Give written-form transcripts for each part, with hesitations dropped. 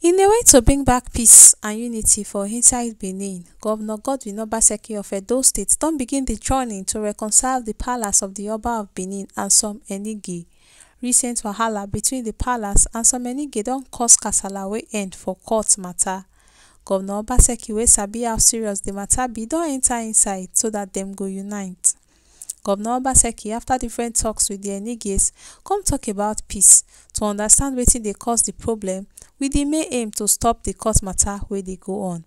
In a way to bring back peace and unity for inside Benin, Governor Godwin Obaseki of Edo State don begin the journey to reconcile the palace of the Oba of Benin and some Enige. Recent wahala between the palace and some Enige don cause kasala wey end for court matter. Governor Obaseki wey sabi how serious the matter be don enter inside so that dem go unite. Governor Obaseki, after different talks with the Eniges, come talk about peace to understand wetin dey cause the problem with the main aim to stop the court matter wey dey go on.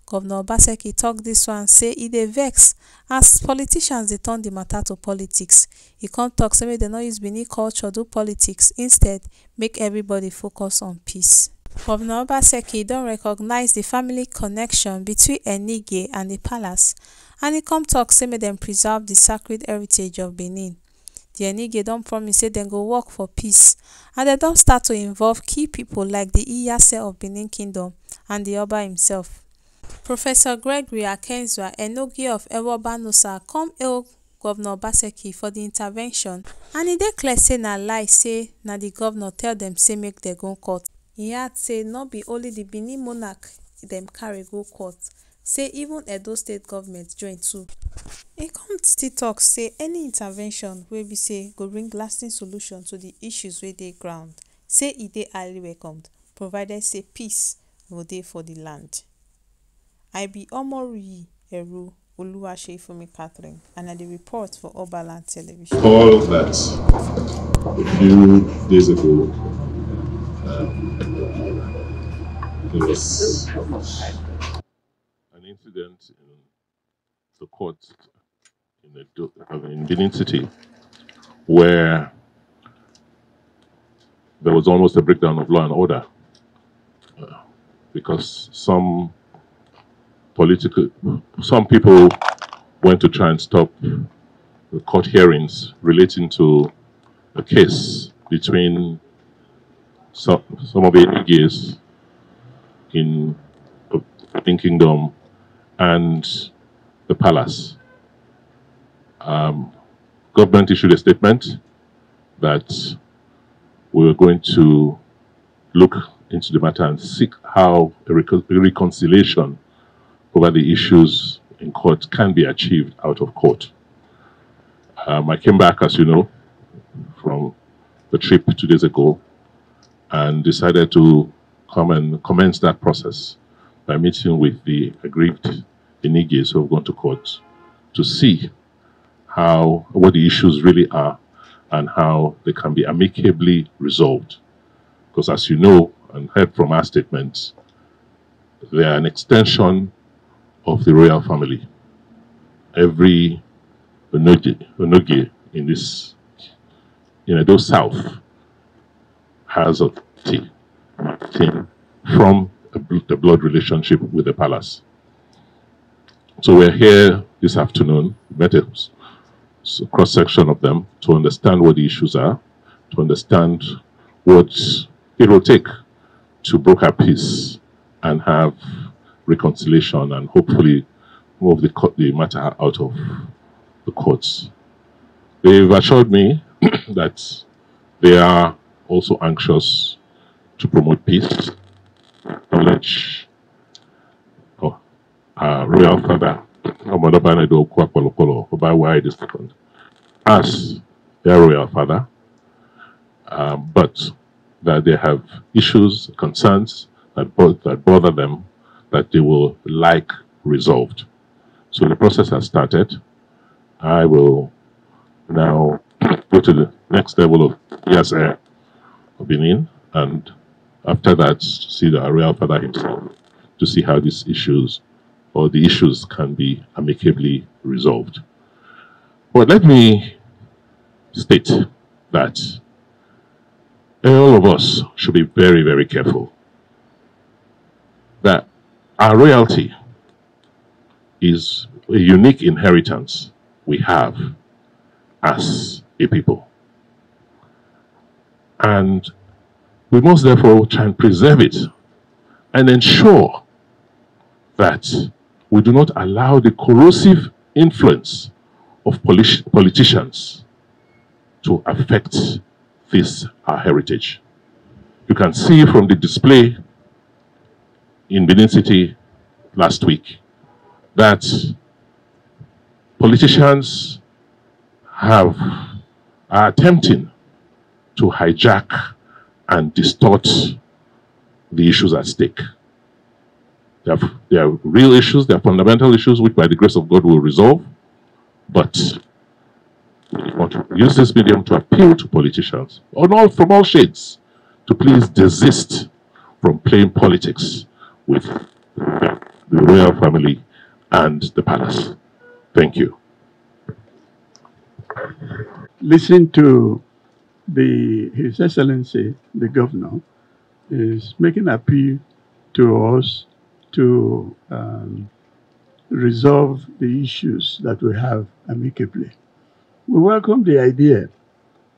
Governor Obaseki talk dis one say e dey vex as politicians dey turn the matter to politics. E come talk say make dem no use Benin culture do politics, instead make everybody focus on peace. Governor Obaseki don recognize the family connection between Enige and the palace, and e come talk say make dem preserve the sacred heritage of Benin. The Enige don promise say dem go work for peace, and dem don start to involve key people like the Ewuare of Benin Kingdom and the Oba himself. Professor Gregory Akenzua, Enogie of Ewuare II, come hail Governor Obaseki for the intervention, and e dey clear say na lie say na the governor tell dem say make dem go court. E add say no be only the Benin monarch dem carry go court, say even Edo State government join too. E come still talk say any intervention wey be say go bring lasting solution to the issues wey dey ground, say e dey highly welcomed, provided say peace go dey for the land. I be Omo'N'Oba N'Edo Uku Catherine, and I dey report for Oberland Television. All that a few days ago, there was an incident in the court in Benin City where there was almost a breakdown of law and order because some people went to try and stop the court hearings relating to a case between some of the Eniges in the Benin Kingdom and the palace. Government issued a statement that we were going to look into the matter and seek how a reconciliation over the issues in court can be achieved out of court. I came back, as you know, from the trip 2 days ago and decided to come and commence that process by meeting with the aggrieved Eniges who have gone to court to see what the issues really are and how they can be amicably resolved. Because as you know and heard from our statements, they are an extension of the royal family. Every Onoge in Edo South has a thing from the blood relationship with the palace. So we're here this afternoon, met a cross-section of them to understand what the issues are, to understand what it will take to broker peace and have reconciliation and hopefully move the matter out of the courts. They've assured me that they are also anxious to promote peace, acknowledge our royal father, Omo'N'Oba N'Edo Uku Akpolokpolo, Ewuare II, as their royal father, but that they have issues, concerns that bother them that they will like resolved. So the process has started. I will now go to the next level of Ewuare of Benin, and after that, see the royal father himself to see how these issues or the issues can be amicably resolved. But let me state that all of us should be very, very careful that our royalty is a unique inheritance we have as a people. And we must therefore try and preserve it and ensure that we do not allow the corrosive influence of politicians to affect this, our heritage. You can see from the display in Benin City last week that politicians are attempting to hijack and distort the issues at stake. They are real issues, they are fundamental issues which by the grace of God will resolve, but we want to use this medium to appeal to politicians from all shades to please desist from playing politics with the royal family and the palace. Thank you. Listen to His Excellency, the Governor, is making an appeal to us to resolve the issues that we have amicably. We welcome the idea,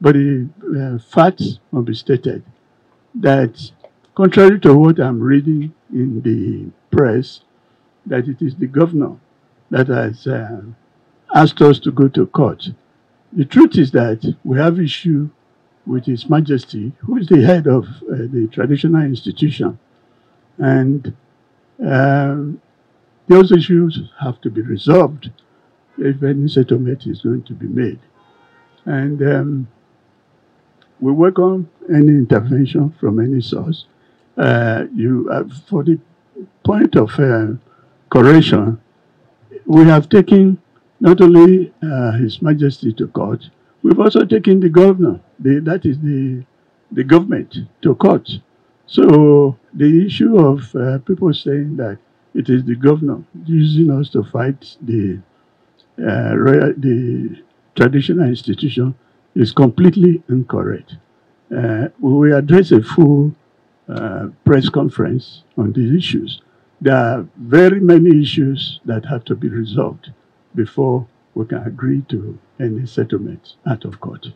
but the facts must be stated that contrary to what I'm reading in the press, that it is the governor that has asked us to go to court. The truth is that we have issue with His Majesty, who is the head of the traditional institution. And those issues have to be resolved if any settlement is going to be made. And we welcome any intervention from any source. For the point of correction, we have taken not only His Majesty to court, we've also taken the governor, that is the government, to court. So the issue of people saying that it is the governor using us to fight the traditional institution is completely incorrect. We will address a full press conference on these issues. There are very many issues that have to be resolved before we can agree to any settlement out of court.